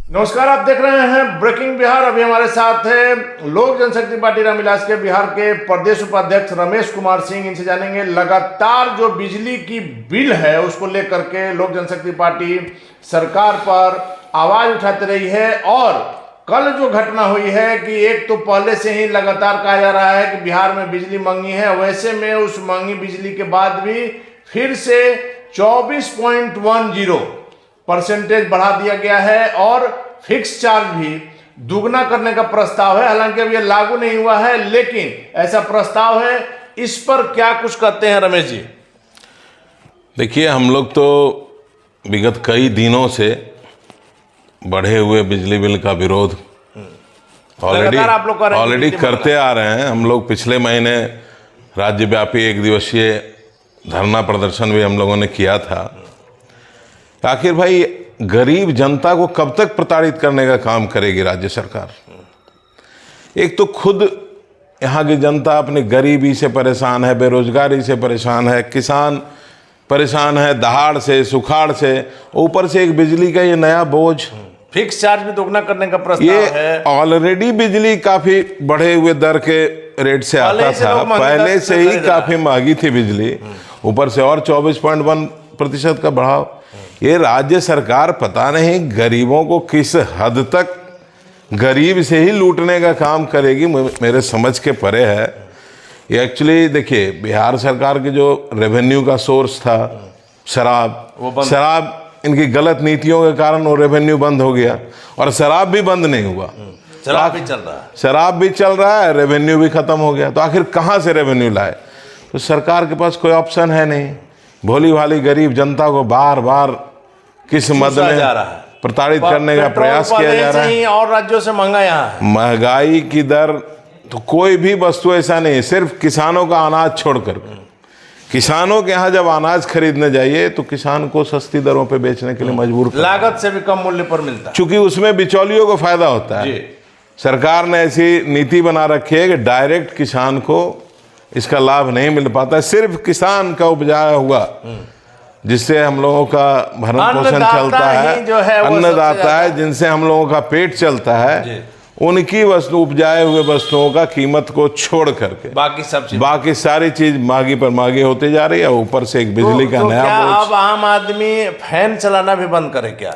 नमस्कार, आप देख रहे हैं ब्रेकिंग बिहार। अभी हमारे साथ है लोक जनशक्ति पार्टी रामविलास के बिहार के प्रदेश उपाध्यक्ष रमेश कुमार सिंह। इनसे जानेंगे लगातार जो बिजली की बिल है उसको लेकर के लोक जनशक्ति पार्टी सरकार पर आवाज उठाती रही है। और कल जो घटना हुई है कि एक तो पहले से ही लगातार कहा जा रहा है कि बिहार में बिजली महंगी है, वैसे में उस महंगी बिजली के बाद भी फिर से 24.10% बढ़ा दिया गया है और फिक्स चार्ज भी दुगना करने का प्रस्ताव है। हालांकि अब ये लागू नहीं हुआ है, लेकिन ऐसा प्रस्ताव है। इस पर क्या कुछ कहते हैं रमेश जी? देखिए, हम लोग तो विगत कई दिनों से बढ़े हुए बिजली बिल का विरोध ऑलरेडी करते आ रहे हैं। हम लोग पिछले महीने राज्यव्यापी एक दिवसीय धरना प्रदर्शन भी हम लोगों ने किया था। आखिर भाई गरीब जनता को कब तक प्रताड़ित करने का काम करेगी राज्य सरकार? एक तो खुद यहाँ की जनता अपनी गरीबी से परेशान है, बेरोजगारी से परेशान है, किसान परेशान है दहाड़ से सुखाड़ से, ऊपर से एक बिजली का ये नया बोझ, फिक्स चार्ज भी दोगुना करने का प्रस्ताव है। ऑलरेडी बिजली काफी बढ़े हुए दर के रेट से आता था, पहले से ही काफी महंगी थी बिजली, ऊपर से और 24.1% का बढ़ाव। ये राज्य सरकार पता नहीं गरीबों को किस हद तक गरीब से ही लूटने का काम करेगी, मेरे समझ के परे है। ये एक्चुअली देखिए, बिहार सरकार के जो रेवेन्यू का सोर्स था शराब, इनकी गलत नीतियों के कारण वो रेवेन्यू बंद हो गया। और शराब भी बंद नहीं हुआ, शराब भी चल रहा है, रेवेन्यू भी खत्म हो गया। तो आखिर कहाँ से रेवेन्यू लाए? तो सरकार के पास कोई ऑप्शन है नहीं। भोली भाली गरीब जनता को बार बार किस मद में प्रताड़ित करने का प्रयास किया जा रहा है। और राज्यों से महंगा यहाँ है। महंगाई की दर तो कोई भी वस्तु ऐसा नहीं है, सिर्फ किसानों का अनाज छोड़कर। किसानों के यहाँ जब अनाज खरीदने जाइए तो किसान को सस्ती दरों पे बेचने के लिए मजबूर, लागत से भी कम मूल्य पर मिलता है, चूंकि उसमें बिचौलियों को फायदा होता है। सरकार ने ऐसी नीति बना रखी है कि डायरेक्ट किसान को इसका लाभ नहीं मिल पाता है। सिर्फ किसान का उपजाया हुआ जिससे हम लोगों का भरण पोषण चलता है, अन्नदाता है, जिनसे हम लोगों का पेट चलता है, उनकी वस्तु उपजाए हुए वस्तुओं का कीमत को छोड़ करके बाकी सारी चीज महंगी पर महंगी होती जा रही है। ऊपर से एक बिजली का नया बोझ। अब आम आदमी फैन चलाना भी बंद करे क्या?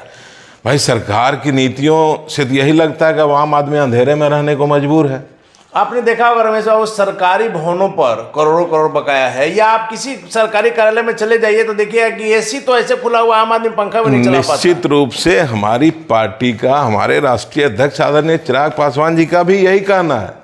भाई सरकार की नीतियों से यही लगता है कि अब आम आदमी अंधेरे में रहने को मजबूर है। आपने देखा होगा रमेश बाबू, सरकारी भवनों पर करोड़ों करोड़ बकाया है। या आप किसी सरकारी कार्यालय में चले जाइए तो देखिए कि एसी तो ऐसे खुला हुआ, आम आदमी पंखा भी नहीं चला पाता। निश्चित रूप से हमारी पार्टी का, हमारे राष्ट्रीय अध्यक्ष आदरणीय चिराग पासवान जी का भी यही कहना है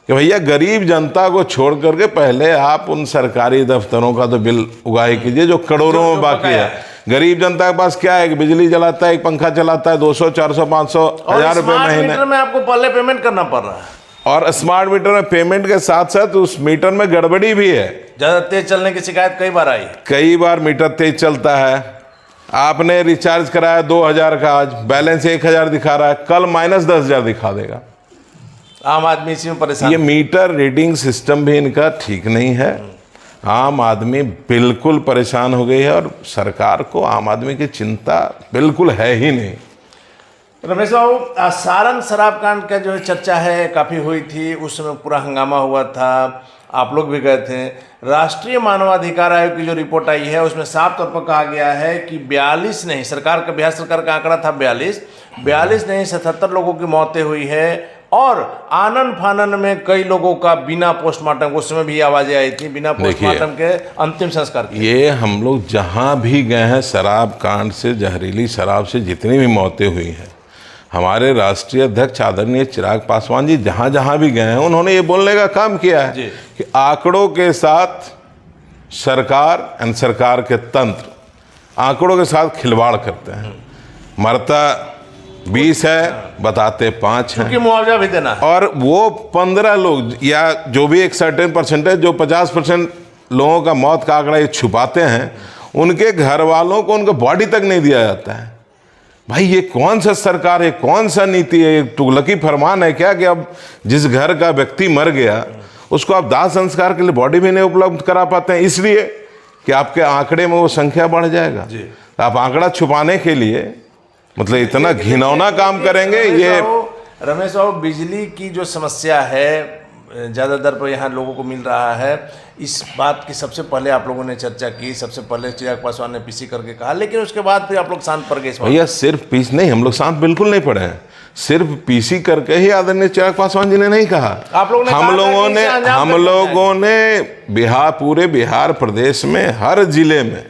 कि भैया गरीब जनता को छोड़ करके पहले आप उन सरकारी दफ्तरों का तो बिल उगाही कीजिए जो करोड़ों में बाकी है। गरीब जनता के पास क्या है कि बिजली जलाता है, एक पंखा चलाता है, 200 400 500 1000 रुपए महीने में आपको पहले पेमेंट करना पड़ रहा है। और स्मार्ट मीटर में पेमेंट के साथ साथ उस मीटर में गड़बड़ी भी है। ज्यादा तेज चलने की शिकायत कई बार आई। कई बार मीटर तेज चलता है। आपने रिचार्ज कराया 2000 का, आज बैलेंस 1000 दिखा रहा है, कल -10,000 दिखा देगा। आम आदमी इसी में परेशान। ये मीटर रीडिंग सिस्टम भी इनका ठीक नहीं है। आम आदमी बिल्कुल परेशान हो गई है और सरकार को आम आदमी की चिंता बिल्कुल है ही नहीं। रमेश बाबू, सारण शराब कांड का जो चर्चा है काफ़ी हुई थी, उस समय पूरा हंगामा हुआ था, आप लोग भी गए थे। राष्ट्रीय मानवाधिकार आयोग की जो रिपोर्ट आई है उसमें साफ तौर पर कहा गया है कि 42 नहीं, बिहार सरकार का आंकड़ा था 42 नहीं 77 लोगों की मौतें हुई है। और आनन फानन में कई लोगों का बिना पोस्टमार्टम, उस समय भी आवाजें आई थी, बिना पोस्टमार्टम के अंतिम संस्कार किए। ये हम लोग जहाँ भी गए हैं, शराब कांड से, जहरीली शराब से जितनी भी मौतें हुई हैं, हमारे राष्ट्रीय अध्यक्ष आदरणीय चिराग पासवान जी जहाँ जहाँ भी गए हैं उन्होंने ये बोलने का काम किया है कि आंकड़ों के साथ सरकार के तंत्र आंकड़ों के साथ खिलवाड़ करते हैं। मरता 20 है, बताते 5 हैं, मुआवजा भी देना है। और वो 15 लोग या जो भी एक सर्टेन परसेंटेज, जो 50% लोगों का मौत का आंकड़ा ये छुपाते हैं, उनके घर वालों को उनका बॉडी तक नहीं दिया जाता है। भाई ये कौन सा सरकार है, कौन सा नीति है? तुगलकी फरमान है क्या कि अब जिस घर का व्यक्ति मर गया उसको आप दाह संस्कार के लिए बॉडी भी नहीं उपलब्ध करा पाते हैं, इसलिए कि आपके आंकड़े में वो संख्या बढ़ जाएगा। आप आंकड़ा छुपाने के लिए मतलब इतना घिनौना काम करेंगे। ये रमेश बाबू, बिजली की जो समस्या है ज़्यादा दर पर यहाँ लोगों को मिल रहा है, इस बात की सबसे पहले आप लोगों ने चर्चा की, सबसे पहले चिराग पासवान ने पीसी करके कहा, लेकिन उसके बाद फिर आप लोग शांत पड़ गए। भैया सिर्फ पीस नहीं, हम लोग शांत बिल्कुल नहीं पड़े हैं, सिर्फ पीसी करके ही आदरणीय चिराग पासवान जी ने नहीं कहा। आप लोगों ने हम लोगों ने बिहार, पूरे बिहार प्रदेश में हर जिले में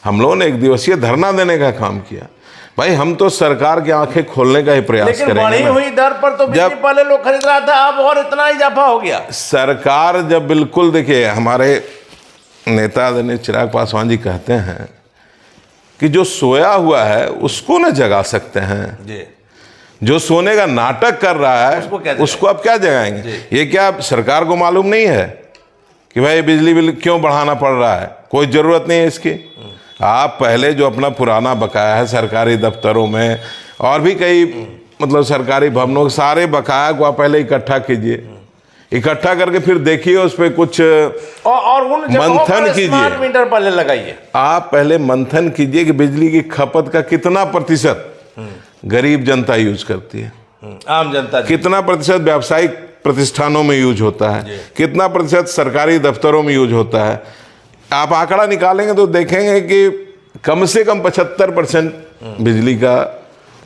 हम लोगों ने एक दिवसीय धरना देने का काम किया। भाई हम तो सरकार की आंखें खोलने का ही प्रयास करेंगे। लेकिन बढ़ी हुई दर पर तो बिजली पहले लोग खरीद रहा था, अब और इतना इजाफा हो गया। सरकार जब बिल्कुल, देखिए हमारे नेता आदरणीय चिराग पासवान जी कहते हैं कि जो सोया हुआ है उसको न जगा सकते हैं जी। जो सोने का नाटक कर रहा है उसको आप क्या जगाएंगे? ये क्या सरकार को मालूम नहीं है कि भाई बिजली बिल क्यों बढ़ाना पड़ रहा है? कोई ज़रूरत नहीं है इसकी। आप पहले जो अपना पुराना बकाया है सरकारी दफ्तरों में और भी कई मतलब सरकारी भवनों के सारे बकाया को आप पहले इकट्ठा कीजिए, इकट्ठा करके फिर देखिए उस पर कुछ और उन मंथन कीजिए, स्मार्ट मीटर पहले लगाइए। आप पहले मंथन कीजिए कि बिजली की खपत का कितना प्रतिशत गरीब जनता यूज करती है, आम जनता, कितना प्रतिशत व्यावसायिक प्रतिष्ठानों में यूज होता है, कितना प्रतिशत सरकारी दफ्तरों में यूज होता है। आप आंकड़ा निकालेंगे तो देखेंगे कि कम से कम 75% बिजली का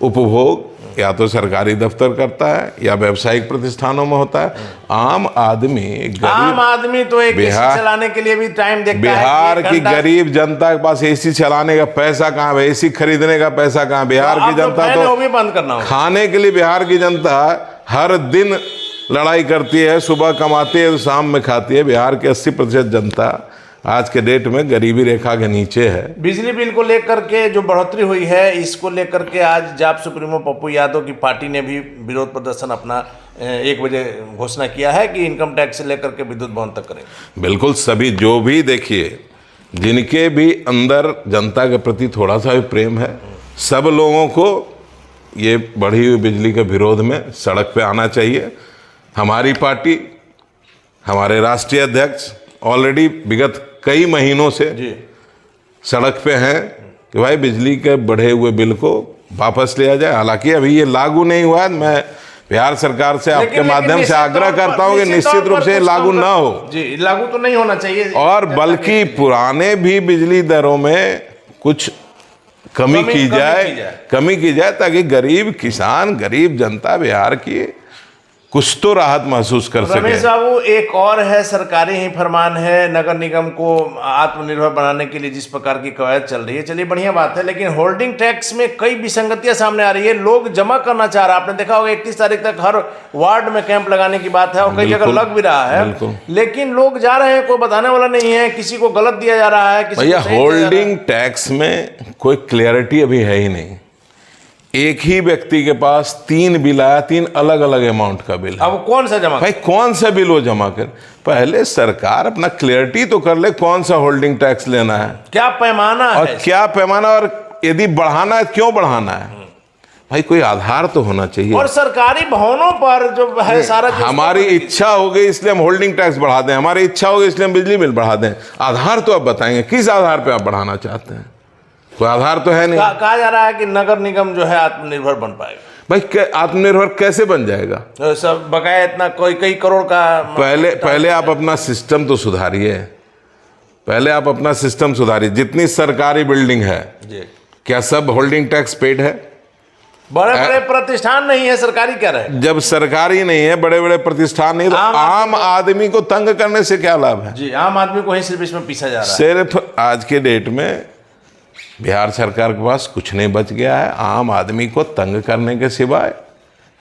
उपभोग या तो सरकारी दफ्तर करता है या व्यावसायिक प्रतिष्ठानों में होता है। आम आदमी तो एक एसी चलाने के लिए भी टाइम देखता है। बिहार की गरीब जनता के पास एसी चलाने का पैसा कहाँ है? एसी खरीदने का पैसा कहाँ है? बिहार की जनता तो भी बंद करना होगा। खाने के लिए बिहार की जनता हर दिन लड़ाई करती है, सुबह कमाती है तो शाम में खाती है। बिहार की 80% जनता आज के डेट में गरीबी रेखा के नीचे है। बिजली बिल को लेकर के जो बढ़ोतरी हुई है, इसको लेकर के आज जाप सुप्रीमो पप्पू यादव की पार्टी ने भी विरोध प्रदर्शन अपना 1 बजे घोषणा किया है कि इनकम टैक्स से लेकर के विद्युत भवन तक करेंगे। बिल्कुल, सभी जो भी देखिए जिनके भी अंदर जनता के प्रति थोड़ा सा भी प्रेम है, सब लोगों को ये बढ़ी हुई बिजली के विरोध में सड़क पे आना चाहिए। हमारी पार्टी, हमारे राष्ट्रीय अध्यक्ष ऑलरेडी विगत कई महीनों से सड़क पे हैं कि भाई बिजली के बढ़े हुए बिल को वापस लिया जाए। हालांकि अभी ये लागू नहीं हुआ है। मैं बिहार सरकार से आपके माध्यम से आग्रह करता हूं कि निश्चित रूप से लागू ना हो। जी, लागू तो नहीं होना चाहिए, और बल्कि पुराने भी बिजली दरों में कुछ कमी की जाए ताकि गरीब किसान, गरीब जनता बिहार की कुछ तो राहत महसूस कर सके। रमेश बाबू, एक और है, सरकारी ही फरमान है, नगर निगम को आत्मनिर्भर बनाने के लिए जिस प्रकार की कवायद चल रही है, चलिए बढ़िया बात है, लेकिन होल्डिंग टैक्स में कई विसंगतियां सामने आ रही है। लोग जमा करना चाह रहा है, आपने देखा होगा 31 तारीख तक हर वार्ड में कैंप लगाने की बात है और कई जगह लग भी रहा है, लेकिन लोग जा रहे हैं, कोई बताने वाला नहीं है, किसी को गलत दिया जा रहा है, भैया होल्डिंग टैक्स में कोई क्लियरिटी अभी है ही नहीं। एक ही व्यक्ति के पास 3 बिल आया, 3 अलग अलग अमाउंट का बिल। अब कौन सा जमा, भाई कौन सा बिल वो जमा कर? पहले सरकार अपना क्लियरिटी तो कर ले, कौन सा होल्डिंग टैक्स लेना है, क्या पैमाना है, और क्या पैमाना, और यदि बढ़ाना है क्यों बढ़ाना है? भाई कोई आधार तो होना चाहिए। और सरकारी भवनों पर जो है सारा, हमारी इच्छा हो गई इसलिए हम होल्डिंग टैक्स बढ़ा दें, हमारी इच्छा हो गई इसलिए हम बिजली बिल बढ़ा दें। आधार तो आप बताएंगे, किस आधार पे आप बढ़ाना चाहते हैं? कोई आधार तो है नहीं। कहा जा रहा है कि नगर निगम जो है आत्मनिर्भर बन पाएगा। भाई आत्मनिर्भर कैसे बन जाएगा? सब बकाया इतना कई करोड़ का। पहले आप अपना सिस्टम तो सुधारिए, पहले आप अपना सिस्टम सुधारिए। जितनी सरकारी बिल्डिंग है क्या सब होल्डिंग टैक्स पेड है? बड़े बड़े प्रतिष्ठान नहीं है, सरकारी क्या रहे? जब सरकारी नहीं है, बड़े बड़े प्रतिष्ठान नहीं, तो आम आदमी को तंग करने से क्या लाभ है? जी, आम आदमी को ही सिर्फ इसमें पीसा जा रहा है। सिर्फ आज के डेट में बिहार सरकार के पास कुछ नहीं बच गया है आम आदमी को तंग करने के सिवाय।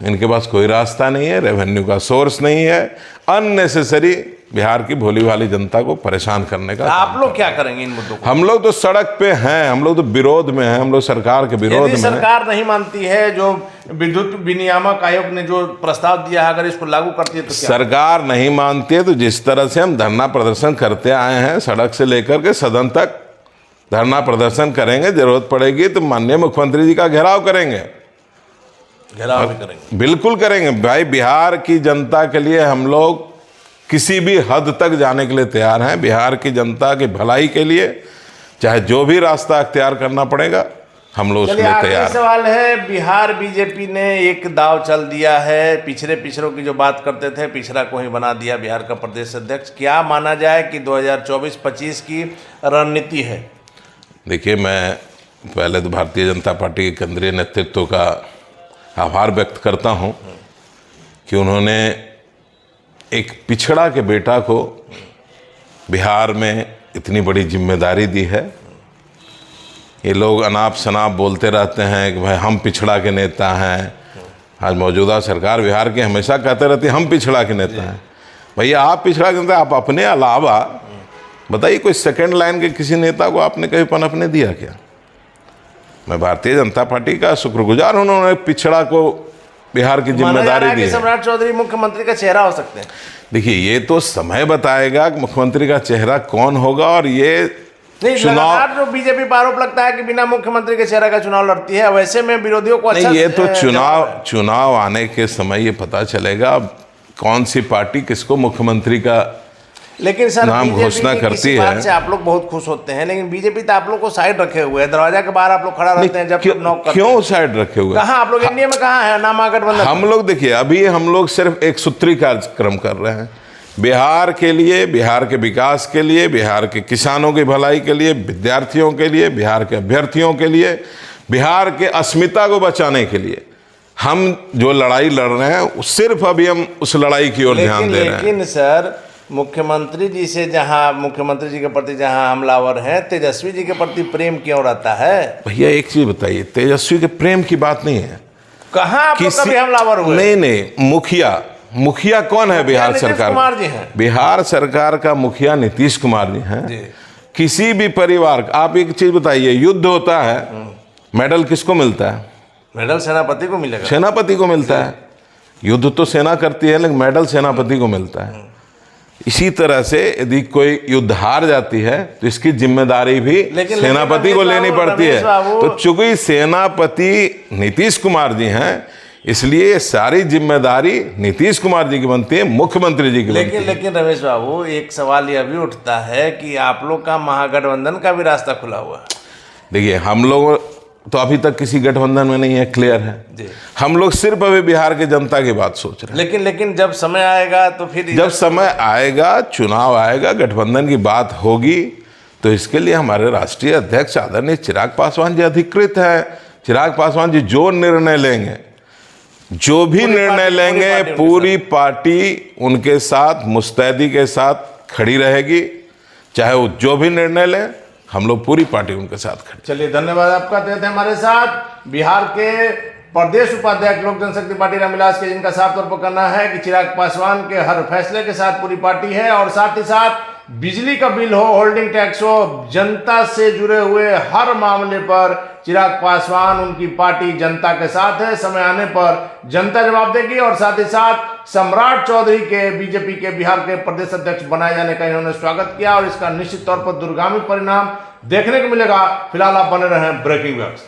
इनके पास कोई रास्ता नहीं है, रेवेन्यू का सोर्स नहीं है, अननेसेसरी बिहार की भोली भाली जनता को परेशान करने का। आप लोग क्या करेंगे इन मुद्दों को? हम लोग तो सड़क पे हैं, हम लोग तो विरोध में हैं, हम लोग सरकार के विरोध में। सरकार नहीं मानती है, जो विद्युत विनियामक आयोग ने जो प्रस्ताव दिया है, अगर इसको लागू करती है तो क्या? सरकार नहीं मानती है तो जिस तरह से हम धरना प्रदर्शन करते आए हैं, सड़क से लेकर के सदन तक धरना प्रदर्शन करेंगे, जरूरत पड़ेगी तो माननीय मुख्यमंत्री जी का घेराव करेंगे। घेराव भी करेंगे, बिल्कुल करेंगे। भाई बिहार की जनता के लिए हम लोग किसी भी हद तक जाने के लिए तैयार हैं। बिहार की जनता की भलाई के लिए, चाहे जो भी रास्ता अख्तियार करना पड़ेगा हम लोग उसके लिए आखिरी तैयार हैं। सवाल है, बिहार बीजेपी ने एक दाव चल दिया है, पिछड़ों की जो बात करते थे पिछड़ा को ही बना दिया बिहार का प्रदेश अध्यक्ष। क्या माना जाए कि 2024-25 की रणनीति है? देखिए, मैं पहले तो भारतीय जनता पार्टी के केंद्रीय नेतृत्व का आभार व्यक्त करता हूं कि उन्होंने एक पिछड़ा के बेटा को बिहार में इतनी बड़ी जिम्मेदारी दी है। ये लोग अनाप शनाप बोलते रहते हैं कि भाई हम पिछड़ा के नेता हैं। आज मौजूदा सरकार बिहार की हमेशा कहते रहती है हम पिछड़ा के नेता हैं। भैया आप पिछड़ा के नेता, आप अपने अलावा बताइए कोई सेकंड लाइन के किसी नेता को आपने कभी पनपने दिया क्या? मैं भारतीय जनता पार्टी का शुक्रगुजार हूं, उन्होंने पिछड़ा को बिहार की जिम्मेदारी दी है। सम्राट चौधरी मुख्यमंत्री का चेहरा हो सकते हैं। देखिए, ये तो समय बताएगा कि मुख्यमंत्री का चेहरा कौन होगा। और ये चुनाव जो बीजेपी पर आरोप लगता है कि बिना मुख्यमंत्री के चेहरा का चुनाव लड़ती है, वैसे में विरोधियों को अच्छा नहीं, ये तो चुनाव आने के समय ये पता चलेगा कौन सी पार्टी किसको मुख्यमंत्री का लेकिन सर नाम घोषणा करती है। से आप लोग बहुत खुश होते हैं, लेकिन बीजेपी तो आप लोग को साइड रखे हुए है, दरवाजा के बाहर आप लोग खड़ा रहते हैं जब क्यों साइड रखे हुए? कहाँ आप लोग इंडिया में कहाँ है नामा गठबंधन? हम लोग देखिए, अभी हम लोग सिर्फ एक सूत्री कार्यक्रम कर रहे हैं बिहार के लिए, बिहार के विकास के लिए, बिहार के किसानों की भलाई के लिए, विद्यार्थियों के लिए, बिहार के अभ्यर्थियों के लिए, बिहार के अस्मिता को बचाने के लिए हम जो लड़ाई लड़ रहे हैं सिर्फ अभी हम उस लड़ाई की ओर ध्यान दे रहे हैं। लेकिन सर मुख्यमंत्री जी से जहां मुख्यमंत्री जी के प्रति जहां हमलावर हैं, तेजस्वी जी के प्रति प्रेम क्यों रहता है? भैया एक चीज बताइए, तेजस्वी के प्रेम की बात नहीं है। कहाँ आप लोग कभी हमलावर हुए? नहीं, मुखिया कौन है बिहार सरकार? कुमार जी हैं। बिहार सरकार का मुखिया नीतीश कुमार जी हैं। किसी भी परिवार, आप एक चीज बताइए, युद्ध होता है मेडल किसको मिलता है? मेडल सेनापति को मिलेगा। सेनापति को मिलता है। युद्ध तो सेना करती है लेकिन मेडल सेनापति को मिलता है। इसी तरह से यदि कोई युद्ध हार जाती है तो इसकी जिम्मेदारी भी सेनापति को लेनी पड़ती है। तो चूंकि सेनापति नीतीश कुमार जी हैं, इसलिए सारी जिम्मेदारी नीतीश कुमार जी की बनती है, मुख्यमंत्री जी की बनती है। लेकिन रमेश बाबू, एक सवाल यह भी उठता है कि आप लोग का महागठबंधन का भी रास्ता खुला हुआ है। देखिए, हम लोग तो अभी तक किसी गठबंधन में नहीं है, क्लियर है जी। हम लोग सिर्फ अभी बिहार की जनता की बात सोच रहे हैं। लेकिन जब समय आएगा तो फिर जब समय आएगा, चुनाव आएगा, गठबंधन की बात होगी, तो इसके लिए हमारे राष्ट्रीय अध्यक्ष आदरणीय चिराग पासवान जी अधिकृत है। चिराग पासवान जी जो निर्णय लेंगे, जो भी निर्णय लेंगे, पूरी पार्टी उनके साथ मुस्तैदी के साथ खड़ी रहेगी। चाहे वो जो भी निर्णय लें, हम लोग पूरी पार्टी उनके साथ खड़ी। चलिए, धन्यवाद आपका। थे हमारे साथ बिहार के प्रदेश उपाध्यक्ष लोक जनशक्ति पार्टी रामविलास के, जिनका साफ तौर पर कहना है कि चिराग पासवान के हर फैसले के साथ पूरी पार्टी है, और साथ ही साथ बिजली का बिल हो, होल्डिंग टैक्स हो, जनता से जुड़े हुए हर मामले पर चिराग पासवान, उनकी पार्टी जनता के साथ है। समय आने पर जनता जवाब देगी। और साथ ही साथ सम्राट चौधरी के बीजेपी के बिहार के प्रदेश अध्यक्ष बनाए जाने का इन्होंने स्वागत किया, और इसका निश्चित तौर पर दूरगामी परिणाम देखने को मिलेगा। फिलहाल आप बने रहें ब्रेकिंग न्यूज़।